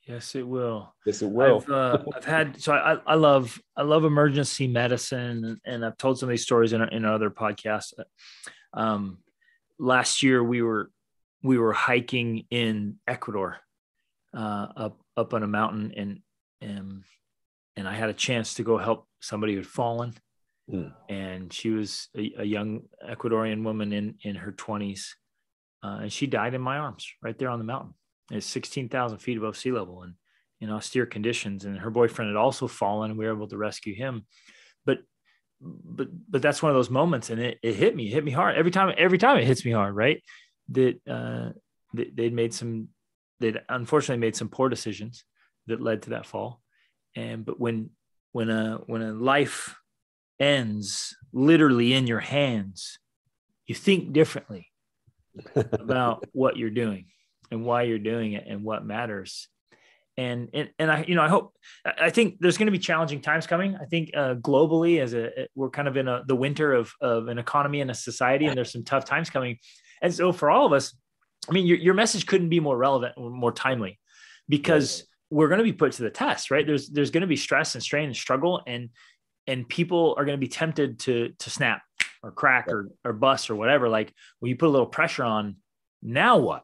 Yes, it will. Yes, it will. I've had, so I love emergency medicine, and I've told some of these stories in other podcasts. Last year we were hiking in Ecuador, up on a mountain, and I had a chance to go help somebody who had fallen. And she was a young Ecuadorian woman in her 20s. And she died in my arms right there on the mountain. It's 16,000 feet above sea level and in austere conditions. And her boyfriend had also fallen, and we were able to rescue him. But that's one of those moments, and it hit me hard every time it hits me hard, right? That they'd unfortunately made some poor decisions that led to that fall. But when a life ends literally in your hands, you think differently about what you're doing and why you're doing it and what matters. And I think there's going to be challenging times coming. I think globally we're kind of in the winter of an economy and a society, and there's some tough times coming. And so for all of us, I mean, your message couldn't be more relevant or more timely, because we're going to be put to the test, right? There's going to be stress and strain and struggle, and people are going to be tempted to snap or crack or bust or whatever. Like, when you put a little pressure on, now what?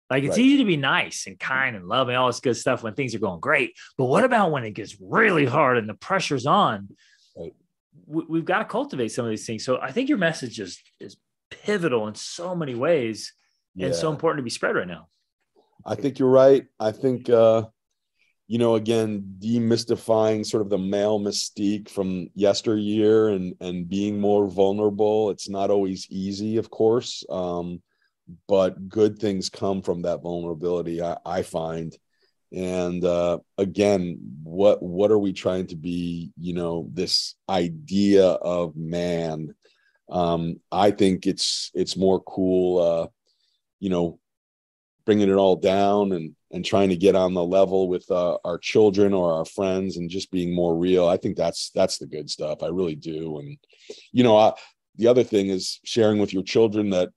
Like, it's easy to be nice and kind and loving, all this good stuff when things are going great. But what about when it gets really hard and the pressure's on? Right. We've got to cultivate some of these things. So I think your message is pivotal in so many ways, and so important to be spread right now. I think you're right. I think, again, demystifying sort of the male mystique from yesteryear and being more vulnerable. It's not always easy, of course. But good things come from that vulnerability, I find. And again, what are we trying to be? This idea of man. I think it's more cool, bringing it all down and trying to get on the level with our children or our friends and just being more real. I think that's the good stuff. I really do. And the other thing is sharing with your children that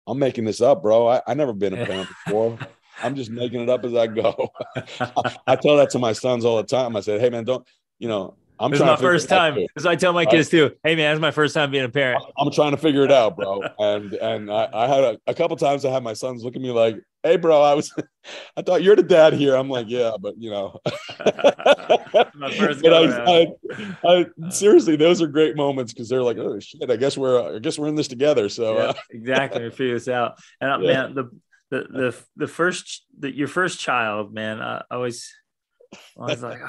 I'm making this up, bro. I never been a parent before. I'm just making it up as I go. I tell that to my sons all the time. I said, hey man, this is my first time. That's what I tell my kids too. Hey man, it's my first time being a parent. I'm trying to figure it out, bro. And I had a couple times I had my sons look at me like, hey bro, I thought you're the dad here. I'm like, yeah, but My first but seriously, those are great moments, because they're like, oh shit, I guess we're in this together. So exactly, we figure this out. And man, your first child, man, I was like,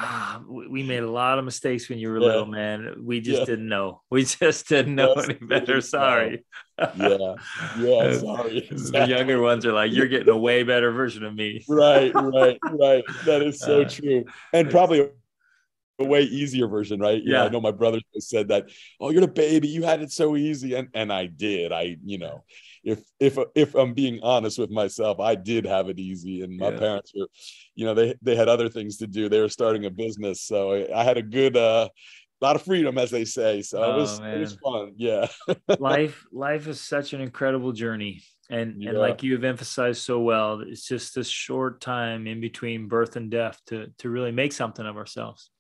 we made a lot of mistakes when you were little, man. We just didn't know. We just didn't know any better. Sorry. Sorry. Exactly. The younger ones are like, you're getting a way better version of me. Right. That is so true. And probably a way easier version, right? I know my brother said that, oh, you're the baby, you had it so easy. And I did. If I'm being honest with myself, I did have it easy, and my parents were, they had other things to do. They were starting a business, so I had a good lot of freedom, as they say. So it was fun. Yeah. Life is such an incredible journey, and like you've emphasized so well, it's just this short time in between birth and death to really make something of ourselves.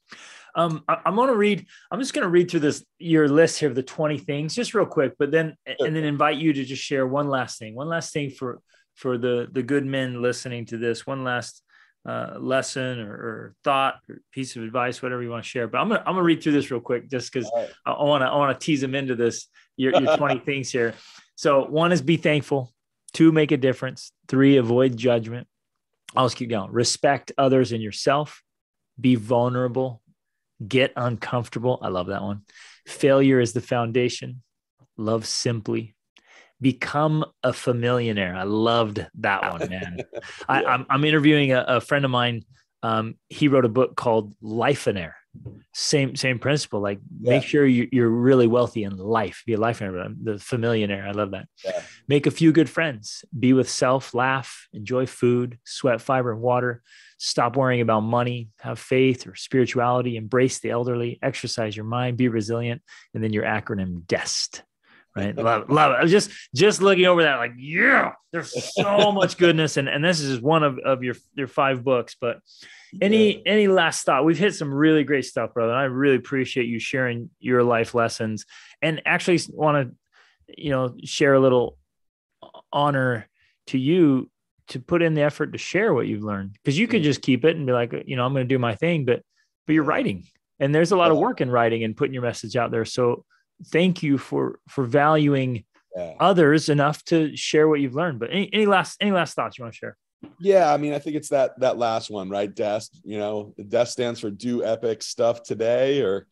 I'm just going to read through your list here of the 20 things just real quick, but then invite you to just share one last thing for the good men listening to this, one last lesson or thought or piece of advice, whatever you want to share. But I'm going to read through this real quick, just because I want to tease them into this, your 20 things here. So 1 is be thankful. 2, make a difference. 3, avoid judgment. I'll just keep going. Respect others and yourself. Be vulnerable. Get uncomfortable. I love that one. Failure is the foundation. Love simply. Become a familionaire. I loved that one, man. I'm interviewing a friend of mine. He wrote a book called Lifeonaire. Same principle. Like Yeah. make sure you're really wealthy in life. Be a life member. The familiar. I love that. Yeah. Make a few good friends. Be with self. Laugh. Enjoy food. Sweat, fiber, and water. Stop worrying about money. Have faith or spirituality. Embrace the elderly. Exercise your mind. Be resilient. And then your acronym DEST. Right. Love it. I was just looking over that, like, yeah, there's so much goodness. And this is one of your 5 books, but any last thought? We've hit some really great stuff, brother. I really appreciate you sharing your life lessons, and actually want to, share a little honor to you to put in the effort to share what you've learned. Cause you could just keep it and be like, I'm going to do my thing, but you're writing, and there's a lot of work in writing and putting your message out there. So thank you for valuing others enough to share what you've learned. But any last thoughts you want to share? Yeah. I mean, I think it's that last one, right? DEST, the DEST stands for do epic stuff today, or,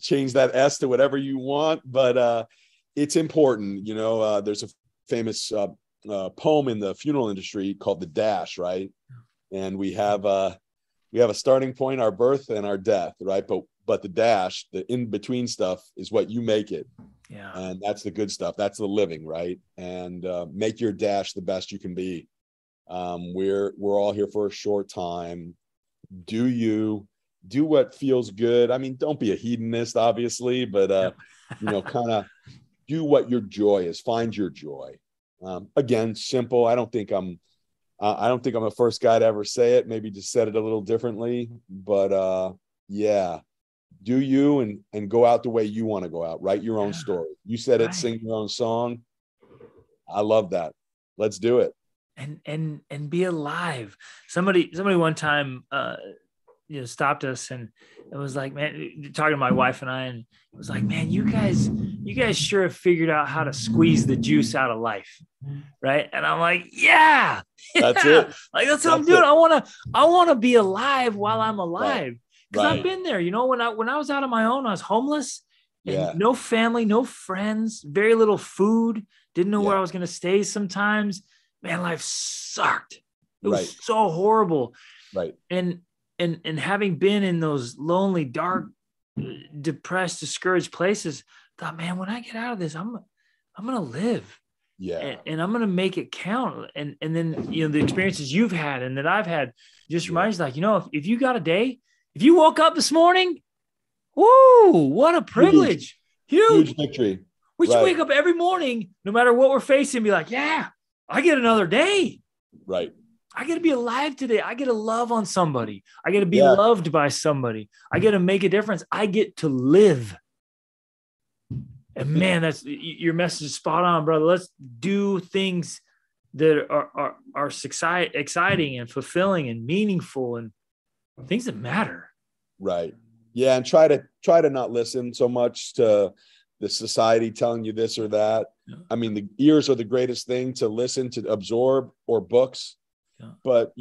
change that S to whatever you want. But it's important, there's a famous poem in the funeral industry called The Dash, right? And we have a starting point, our birth and our death, right? But the dash, the in-between stuff, is what you make it. Yeah. And that's the good stuff. That's the living, right? And make your dash the best you can be. We're all here for a short time. Do what feels good. I mean, don't be a hedonist, obviously, but kind of do what your joy is. Find your joy. Again, simple. I don't think I'm the first guy to ever say it. Maybe just said it a little differently, but do you and go out the way you want to go out. Write your own story. You said it, right. Sing your own song. I love that. Let's do it. And be alive. Somebody one time, stopped us and it was like, man, talking to my wife and I, and it was like, man, you guys sure have figured out how to squeeze the juice out of life. Right. And I'm like, yeah, that's it. Like, that's what I'm doing. I want to be alive while I'm alive. Cause Right. I've been there, when I was out on my own, I was homeless and no family, no friends, very little food, didn't know where I was going to stay sometimes. Man, life sucked. It was so horrible. Right. And having been in those lonely, dark, depressed, discouraged places, thought, man, when I get out of this, I'm going to live. Yeah. And I'm going to make it count. And then, the experiences you've had and that I've had just reminds you, like, if you got a day, if you woke up this morning, whoo, what a privilege. Huge victory. We should wake up every morning, no matter what we're facing, and be like, yeah, I get another day. Right. I get to be alive today. I get to love on somebody. I get to be loved by somebody. I get to make a difference. I get to live. And man, that's your message is spot on, brother. Let's do things that are exciting and fulfilling and meaningful and things that matter. Right. Yeah. And try to not listen so much to the society telling you this or that. Yeah. I mean, the ears are the greatest thing to listen to, absorb, or books. Yeah. But,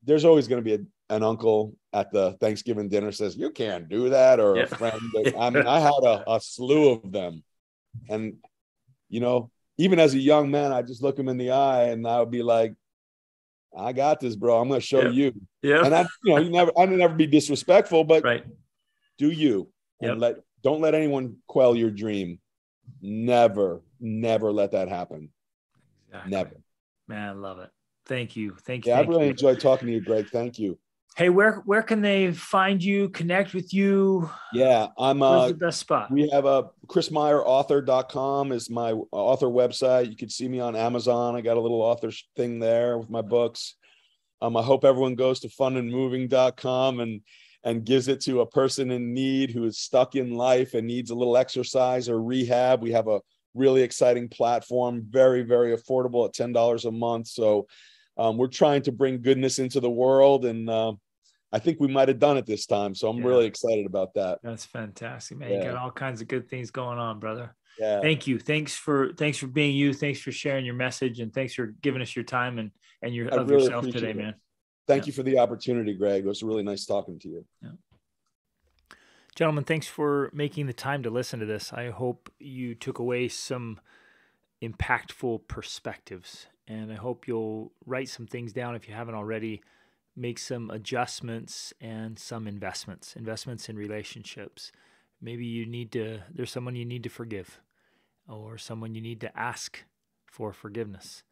there's always going to be an uncle at the Thanksgiving dinner says, you can't do that. Or a friend. I mean, I had a slew of them. And, even as a young man, I just look him in the eye and I would be like, I got this, bro. I'm going to show you. Yeah. And I never be disrespectful, but do you. Yep. And don't let anyone quell your dream. Never let that happen. Exactly. Never. Man, I love it. Thank you. Yeah, I really enjoyed talking to you, Greg. Thank you. Hey, where can they find you, connect with you? Yeah, where's the best spot? We have chrismeyerauthor.com is my author website. You can see me on Amazon. I got a little author thing there with my books. I hope everyone goes to fundandmoving.com and gives it to a person in need who is stuck in life and needs a little exercise or rehab. We have a really exciting platform, very, very affordable at $10 a month. So we're trying to bring goodness into the world, and I think we might have done it this time. So I'm really excited about that. That's fantastic, man. You got all kinds of good things going on, brother. Yeah. Thank you. Thanks for being you. Thanks for sharing your message, and thanks for giving us your time and yourself today, man. Thank you for the opportunity, Greg. It was really nice talking to you. Yeah. Gentlemen, thanks for making the time to listen to this. I hope you took away some impactful perspectives, and I hope you'll write some things down if you haven't already. make some adjustments and some investments in relationships. Maybe there's someone you need to forgive, or someone you need to ask for forgiveness.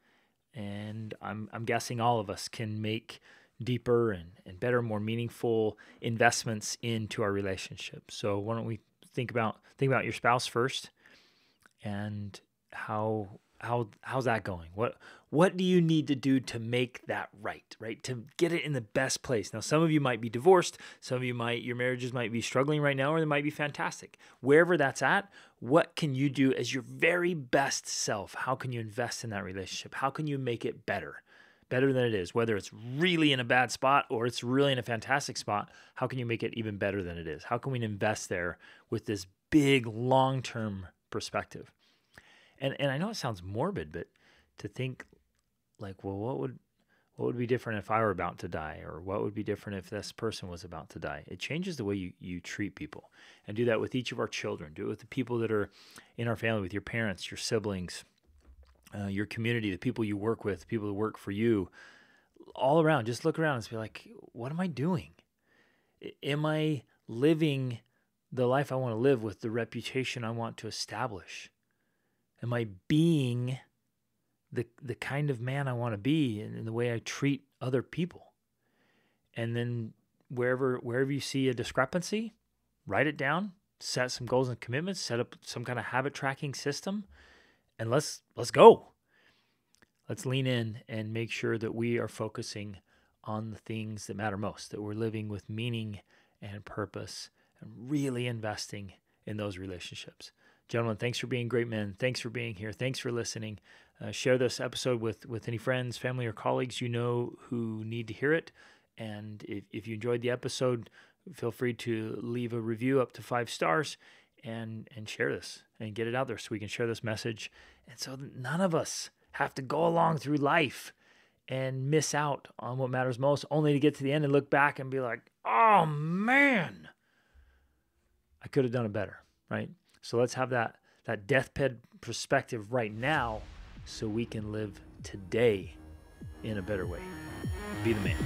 And I'm guessing all of us can make deeper and better, more meaningful investments into our relationship. So why don't we think about your spouse first, and how's that going? What do you need to do to make that right? To get it in the best place. Now, some of you might be divorced. Some of you your marriages might be struggling right now, or they might be fantastic. Wherever that's at, what can you do as your very best self? How can you invest in that relationship? How can you make it better than it is? Whether it's really in a bad spot or it's really in a fantastic spot, how can you make it even better than it is? How can we invest there with this big long-term perspective? And I know it sounds morbid, but to think like, well, what would be different if I were about to die? Or what would be different if this person was about to die? It changes the way you treat people. And do that with each of our children. Do it with the people that are in our family, with your parents, your siblings, your community, the people you work with, people that work for you, all around. Just look around and be like, what am I doing? Am I living the life I want to live with the reputation I want to establish? Am I being the kind of man I want to be in the way I treat other people? And then wherever you see a discrepancy, write it down, set some goals and commitments, set up some kind of habit tracking system, and let's go. Let's lean in and make sure that we are focusing on the things that matter most, that we're living with meaning and purpose and really investing in those relationships. Gentlemen, thanks for being great men. Thanks for being here. Thanks for listening. Share this episode with any friends, family, or colleagues you know who need to hear it. And if you enjoyed the episode, feel free to leave a review up to 5 stars and share this and get it out there so we can share this message. And so none of us have to go along through life and miss out on what matters most, only to get to the end and look back and be like, oh man, I could have done it better, right? So let's have that deathbed perspective right now so we can live today in a better way. Be the man.